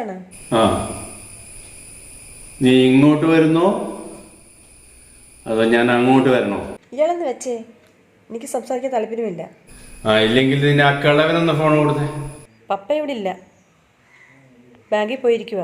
വിളിച്ചാണ്. ആ, നീ ഇങ്ങോട്ട് വരുന്നോ അതോ ഞാൻ അങ്ങോട്ട് വരണോ? ഇയാളെന്ന് വെച്ചേ, എനിക്ക് സംസാരിക്കാൻ താല്പര്യമില്ല. ഇല്ലെങ്കിൽ നിന്റെ ആ കിളവനൊന്ന് ഫോൺ കൊടുത്തേ. പപ്പ ഇവിടെ ഇല്ല, ബാങ്കിൽ പോയിരിക്കുക.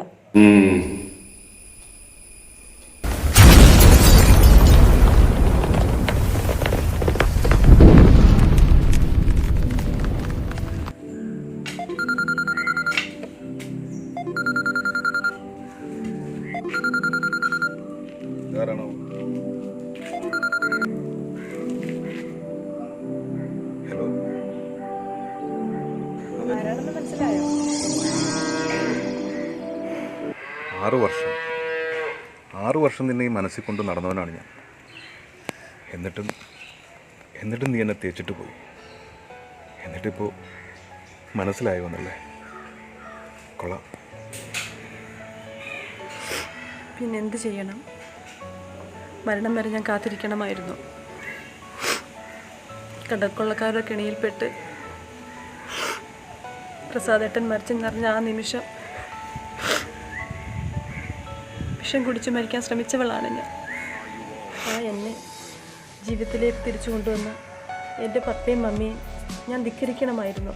ആരാണെന്ന് മനസ്സിലായോ? 6 വർഷം നിന്നെ ഈ മനസ്സിൽ കൊണ്ട് നടന്നവനാണ് ഞാൻ. എന്നിട്ടും നീ എന്നെ തേച്ചിട്ട് പോയി. എന്നിട്ടിപ്പോൾ മനസ്സിലായി വന്നല്ലേ? കൊള്ളാം. പിന്നെന്ത് ചെയ്യണം? മരണം വരെ ഞാൻ കാത്തിരിക്കണമായിരുന്നു. കടക്കൊള്ളക്കാരുടെ കെണിയിൽപ്പെട്ട് പ്രസാദേട്ടൻ മരിച്ചെന്നറിഞ്ഞ ആ നിമിഷം വിഷം കുടിച്ച് മരിക്കാൻ ശ്രമിച്ചവളാണ് ഞാൻ. എന്നെ ജീവിതത്തിലേക്ക് തിരിച്ചു കൊണ്ടുവന്ന എൻ്റെ പപ്പയും മമ്മിയും ഞാൻ ധിക്കരിക്കണമായിരുന്നു.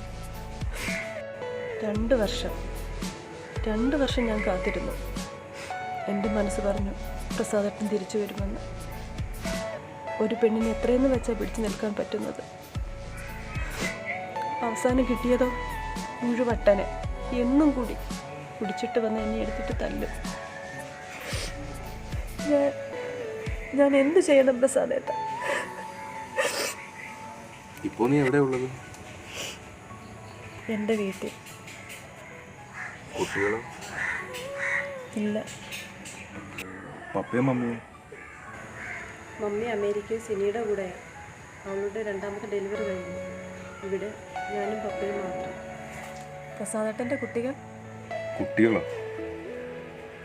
2 വർഷം ഞാൻ കാത്തിരുന്നു. എൻ്റെ മനസ്സ് പറഞ്ഞു പ്രസാദേട്ടൻ തിരിച്ചു വരുമെന്ന്. ഒരു പെണ്ണിനെ എത്രയെന്ന് വെച്ചാൽ പിടിച്ചു നിൽക്കാൻ പറ്റുന്നത്? അവസാനം കിട്ടിയതോ മുഴുവട്ടനെ. എന്നും കൂടി കുടിച്ചിട്ട് വന്ന് എന്നെ എടുത്തിട്ട് തല്ലും. ഞാൻ എന്ത് ചെയ്യണം പ്രസാദേട്ട? ഇപ്പോൾ നീ എവിടെ ഉള്ളത്? എൻ്റെ വീട്ടിൽ. കുട്ടികളോ? ഇല്ല. പപ്പയും മമ്മിയും? മമ്മി അമേരിക്കയിൽ സിനിയുടെ കൂടെയാണ്. അവളുടെ 2ാമത്തെ ഡെലിവറി കഴിഞ്ഞു. ഇവിടെ ഞാനും പപ്പയും മാത്രം. പ്രസാദേട്ടൻ്റെ കുട്ടികളോ?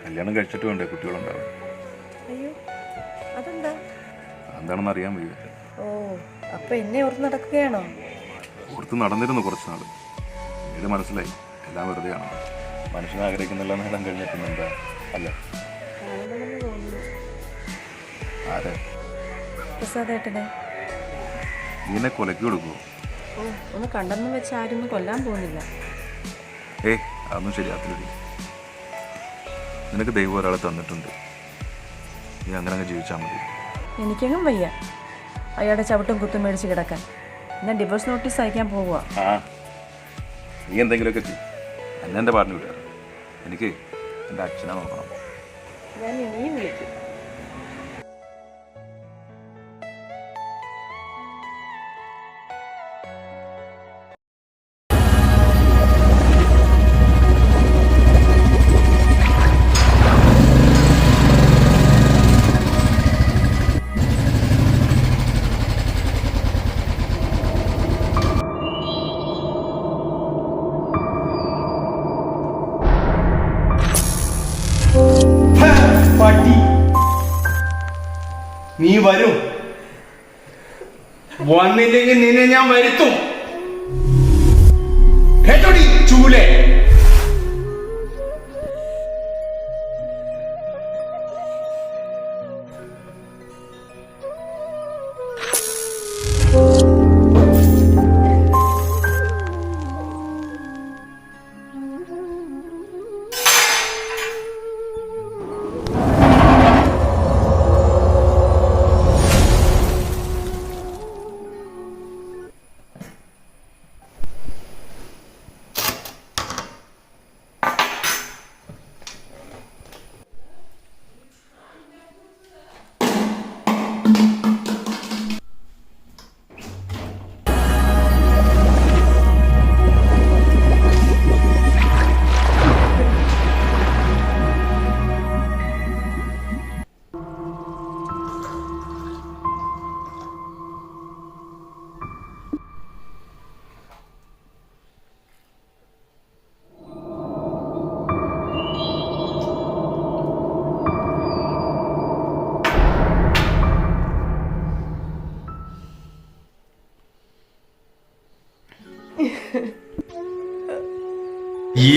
കല്യാണം കഴിച്ചിട്ട് വേണ്ടേ കുട്ടികളുണ്ടാവും? അയ്യോ, അതെന്താ? എന്താണെന്ന് അറിയാൻ വയ്യ. ഓ, അപ്പൊ എന്നെ ഓർത്ത് നടക്കുകയാണോ? ഓർത്ത് നടന്നിരുന്നു കുറച്ച് നാൾ. ഇത് മനസ്സിലായി എല്ലാം വെറുതെയാണ്. മനുഷ്യൻ ആഗ്രഹിക്കുന്നില്ല നേരം കഴിഞ്ഞിട്ട് എന്താ അല്ല? ആരെ? പ്രസാദേട്ടനെ. നീനെ കൊലക്ക് കൊടുക്കുമോ? ഓ, ഒന്ന് കണ്ടെന്ന് വെച്ച് ആരും കൊല്ലാൻ പോകുന്നില്ല. അതൊന്നും ശരിയാത്തില്ല. നിനക്ക് ദൈവം ഒരാളെ തന്നിട്ടുണ്ട്. നീ അങ്ങനെ ജീവിച്ചാൽ മതി. എനിക്കെങ്ങും വയ്യ അയാളുടെ ചവിട്ടും കുത്തും മേടിച്ച് കിടക്കാൻ. ഞാൻ ഡിവോഴ്സ് നോട്ടീസ് അയക്കാൻ പോവുക. നീ എന്തെങ്കിലുമൊക്കെ ചെയ്യും. എന്നെ പറഞ്ഞു വിടുക. എനിക്ക് എൻ്റെ അച്ഛനെ നോക്കണം. ഞാൻ ഇനിയും വിളിക്കും. നീ വരും. വന്നില്ലെങ്കിൽ നിന്നെ ഞാൻ വരുത്തും. കേട്ടോടി ചൂലേ?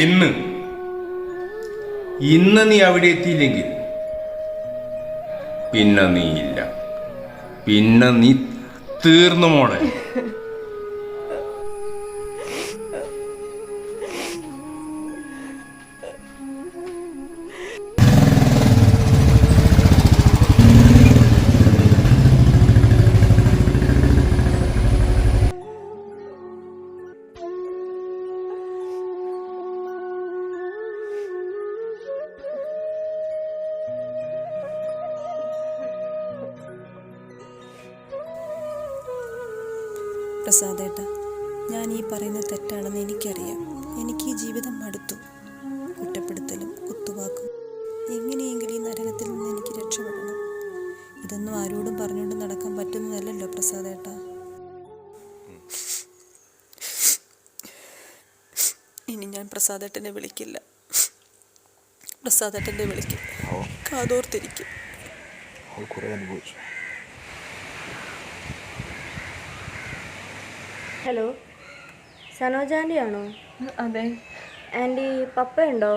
ഇന്ന് ഇന്ന് നീ അവിടെ എത്തിയില്ലെങ്കിൽ പിന്നെ നീ ഇല്ല, പിന്നെ നീ തീർന്നു മോളെ. പ്രസാദേട്ട, ഞാൻ ഈ പറയുന്നത് തെറ്റാണെന്ന് എനിക്കറിയാം. എനിക്ക് ഈ ജീവിതം മടുത്തു. കുറ്റപ്പെടുത്തലും കുത്തുവാക്കും. എങ്ങനെയെങ്കിലും ഈ നരകത്തിൽ നിന്ന് എനിക്ക് രക്ഷപ്പെടണം. ഇതൊന്നും ആരോടും പറഞ്ഞുകൊണ്ട് നടക്കാൻ പറ്റുന്നതല്ലല്ലോ പ്രസാദേട്ട. ഇനി ഞാൻ പ്രസാദേട്ടനെ വിളിക്കില്ല. പ്രസാദേട്ടനെ വിളിക്കും, കാതോർത്തിരിക്കും. ഹലോ, സനോജ് ആൻറ്റി ആണോ? അതെ. ആൻറ്റി പപ്പയുണ്ടോ?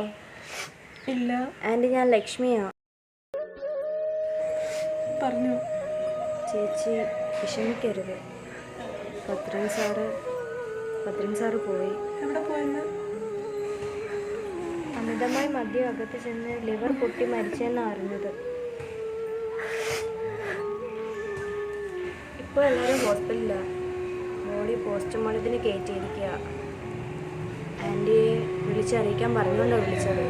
ഇല്ല. ആൻറ്റി, ഞാൻ ലക്ഷ്മിയാണ്. പറഞ്ഞു. ചേച്ചി വിഷമിക്കരുത്. പത്രൻ സാറ് പോയി. എവിടെ പോയെന്ന്? അമിതമായി മദ്യം അകത്ത് ചെന്ന് ലിവർ പൊട്ടി മരിച്ചെന്നാണ് അറിഞ്ഞത്. ഇപ്പോൾ എല്ലാവരും ഹോസ്പിറ്റലിലാണ്. ബോഡി പോസ്റ്റ്മോർട്ടത്തിന് കയറ്റിയിരിക്കുക. ആൻറ്റിയെ വിളിച്ചറിയിക്കാൻ പറഞ്ഞുകൊണ്ടാണ് വിളിച്ചത്.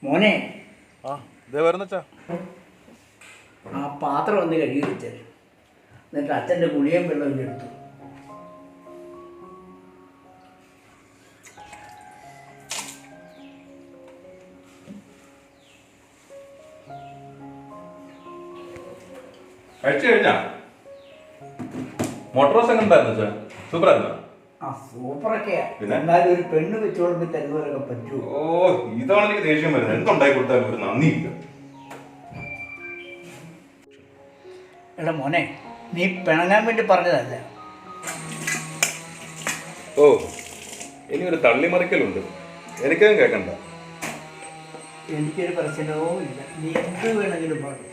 മോനെ, ആ ഇതേ വരുന്നച്ചാ. ആ പാത്രം ഒന്ന് കഴുകി വെച്ചത്, എന്നിട്ട് അച്ഛൻ്റെ ഗുളിയും വെള്ളം എടുത്തു. കഴിച്ചു കഴിഞ്ഞാ? മോട്ടോറോസ് എങ്ങനെ ഉണ്ടായിരുന്നു സാർ? സൂപ്പറായിരുന്നു. ആ സൂപ്പറൊക്കെയാ. പിന്നെ? എന്നാലും ഒരു പെണ്ണ് വെച്ചോളുമ്പോൾ തരുന്നവരൊക്കെ പറ്റൂ. ഓ, ഇതാണ് എനിക്ക് ദേഷ്യം വരുന്നത്. എന്തുണ്ടായി കൊടുത്താലും ഒരു നന്ദിയില്ല. എടാ മോനെ, നീ പിണങ്ങാൻ വേണ്ടി പറഞ്ഞതല്ല. ഓ, ഇനി ഒരു തള്ളിമറിക്കലുണ്ട്. എനിക്കതും കേൾക്കണ്ട. എനിക്കൊരു പ്രശ്നവും ഇല്ല. നീ എന്ത് വേണമെങ്കിലും പറഞ്ഞു.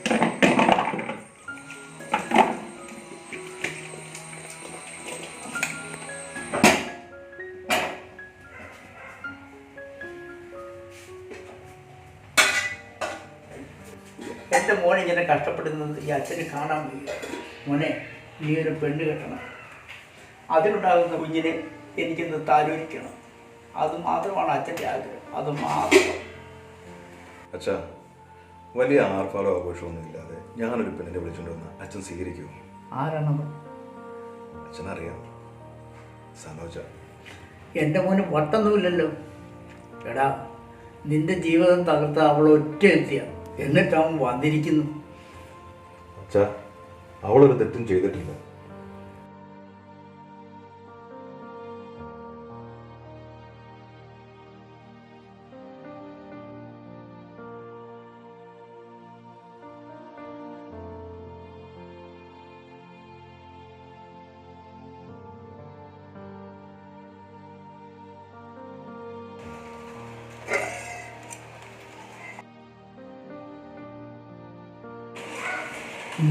എൻ്റെ മോനെ ഇങ്ങനെ കഷ്ടപ്പെടുന്നത് ഈ അച്ഛന് കാണാൻ വയ്യ. മോനെ, നീ ഒരു പെണ്ണ് കെട്ടണം. അതിലുണ്ടാകുന്ന കുഞ്ഞിനെ എനിക്കൊന്ന് താലോലിക്കണം. അത് മാത്രമാണ് അച്ഛൻ്റെ ആഗ്രഹം. അത് മാത്രം. അച്ഛാ, വലിയ ആർഭാടോ ആഘോഷമൊന്നും ഇല്ലാതെ ഞാനൊരു പെണ്ണിനെ വിളിച്ചുകൊണ്ട് വന്ന അച്ഛൻ സ്വീകരിക്കുമോ? ആരാണത്? അച്ഛനറിയാം, സനോജ. എൻ്റെ മോന് വട്ടൊന്നുമില്ലല്ലോ. എടാ, നിന്റെ ജീവിതം തകർത്ത അവൾ ഒറ്റ എത്തിയ, എന്നിട്ട് അവൻ വന്നിരിക്കുന്നു. അച്ഛാ, അവളൊരു തെറ്റും ചെയ്തിട്ടില്ല.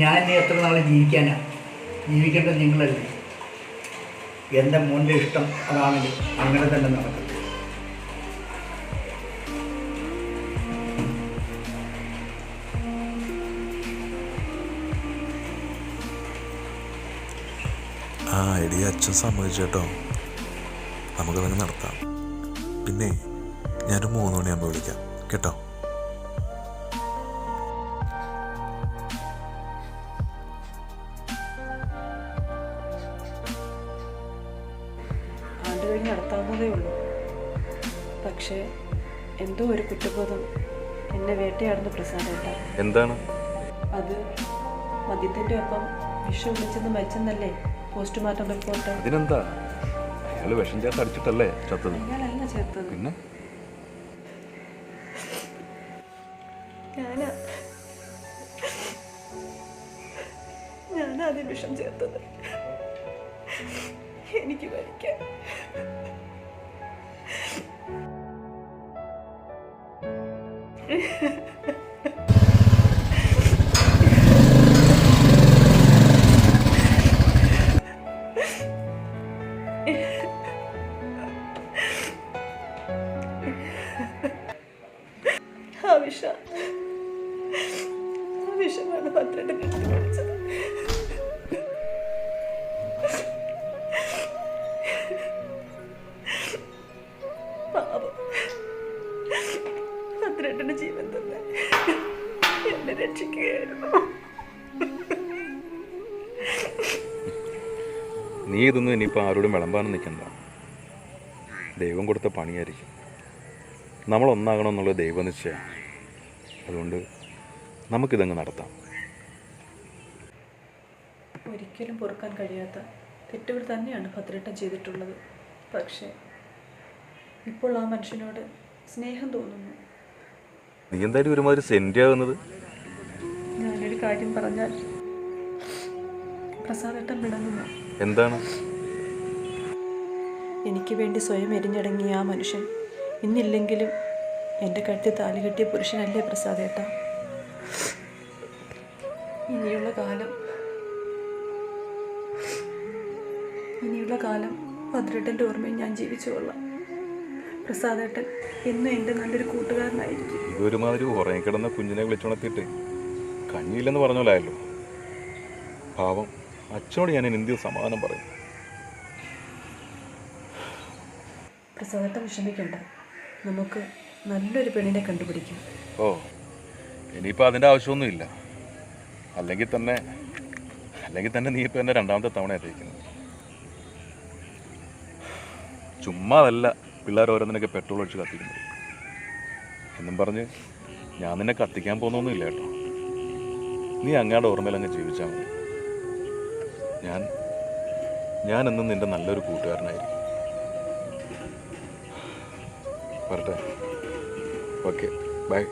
ഞാൻ ഇനി എത്ര നാൾ ജീവിക്കാനാ? ജീവിക്കേണ്ടത് നിങ്ങളല്ലേ. എൻ്റെ മോൻ്റെ ഇഷ്ടം അതാണെങ്കിൽ അങ്ങനെ തന്നെ നടക്കും. ആ ഐഡിയ അച്ഛൻ സമ്മതിച്ചേട്ടോ. നമുക്കതങ്ങ് നടത്താം. പിന്നെ ഞാനൊരു 3 മണിയാകുമ്പോൾ വിളിക്കാം കേട്ടോ. ആണ്ട് കഴിഞ്ഞ് നടത്താവുന്നതേ ഉള്ളൂ. പക്ഷേ എന്തോ ഒരു കുറ്റബോധം എന്നെ വേട്ടയാടുന്ന പ്രസാദേട്ട. എന്താണ്? അത് മദ്യത്തിൻ്റെ ഒപ്പം വിഷം വിളിച്ചെന്ന് മരിച്ചെന്നല്ലേ പോസ്റ്റ്മോർട്ടം റിപ്പോർട്ട്? അതിനെന്താ, അയാൾ വിഷം ചേർത്ത് അടിച്ചിട്ടല്ലേ ചത്തത്? അയാളല്ല ചേർത്തത്, പിന്നെ ഞാനാദ്യം വിഷം ചേർത്തത്. എനിക്ക് മരിക്കാൻ. ആ വിഷമാണ് ഭദ്രന്റെ കെട്ടി പഠിച്ചത്. പാപം, ഭദ്രന്റെ ജീവൻ തന്നെ എന്നെ രക്ഷിക്കുകയായിരുന്നു. നീ ഇതൊന്നും ഇനിയിപ്പോൾ ആരോടും വിളമ്പാനും നിൽക്കണ്ട. ദൈവം കൊടുത്ത പണിയായിരിക്കും. നമ്മൾ ഒന്നാകണമെന്നുള്ള ദൈവനിശ്ചയം. അതുകൊണ്ട് നമുക്കിതങ്ങ് നടത്താം. ഒരിക്കലും പൊറുക്കാൻ കഴിയാത്ത തെറ്റുകൾ തന്നെയാണ് ഭദ്രേട്ടൻ ചെയ്തിട്ടുള്ളത്. പക്ഷേ ഇപ്പോൾ ആ മനുഷ്യനോട് സ്നേഹം തോന്നുന്നു. നീ എന്തായാലും ഒരുമാതിരി സെൻറ്റ് ആകുന്നത്. ഞാനൊരു കാര്യം പറഞ്ഞാൽ പ്രസാദേട്ടൻ പിണങ്ങുന്നു. എന്താണ്? എനിക്ക് വേണ്ടി സ്വയം എരിഞ്ഞടങ്ങിയ ആ മനുഷ്യൻ ഇന്നില്ലെങ്കിലും എൻ്റെ കഴുത്തിൽ താലി കെട്ടിയ പുരുഷനല്ലേ പ്രസാദേട്ട? ഇനിയുള്ള കാലം ഭദ്രേട്ടൻ്റെ ഓർമ്മയിൽ ഞാൻ ജീവിച്ചു കൊള്ളാം. പ്രസാദേട്ടൻ എന്നും എൻ്റെ നല്ലൊരു കൂട്ടുകാരനായിരിക്കും. ഇതൊരുമാതിരി ഉറങ്ങിക്കിടന്ന കുഞ്ഞിനെ വിളിച്ചുണർത്തിയിട്ട് കഞ്ഞിയില്ലെന്ന് പറഞ്ഞോലായല്ലോ. പാവം, അച്ഛനോട് ഞാൻ എന്ത് സമാധാനം പറയും? പ്രസാദേട്ടൻ വിഷമിക്കണ്ട, നമുക്ക് നല്ലൊരു പെണ്ണിനെ കണ്ടുപിടിക്കാം. ഓ, ഇനിയിപ്പോൾ അതിൻ്റെ ആവശ്യമൊന്നുമില്ല. അല്ലെങ്കിൽ തന്നെ നീ ഇപ്പോൾ എൻ്റെ രണ്ടാമത്തെ തവണ എത്തിയിരിക്കുന്നത്. ചുമ്മാ അതല്ല പിള്ളേർ ഓരോന്നിനൊക്കെ പെട്രോൾ ഒഴിച്ച് കത്തിക്കുന്നത് എന്നും പറഞ്ഞ് ഞാൻ നിന്നെ കത്തിക്കാൻ പോകുന്നൊന്നുമില്ല കേട്ടോ. നീ അങ്ങയുടെ ഓർമ്മയിൽ അങ്ങ് ജീവിച്ചാൽ മതി. ഞാൻ എന്നും നിൻ്റെ നല്ലൊരു കൂട്ടുകാരനായിരിക്കും. വരട്ടെ. Okay, by.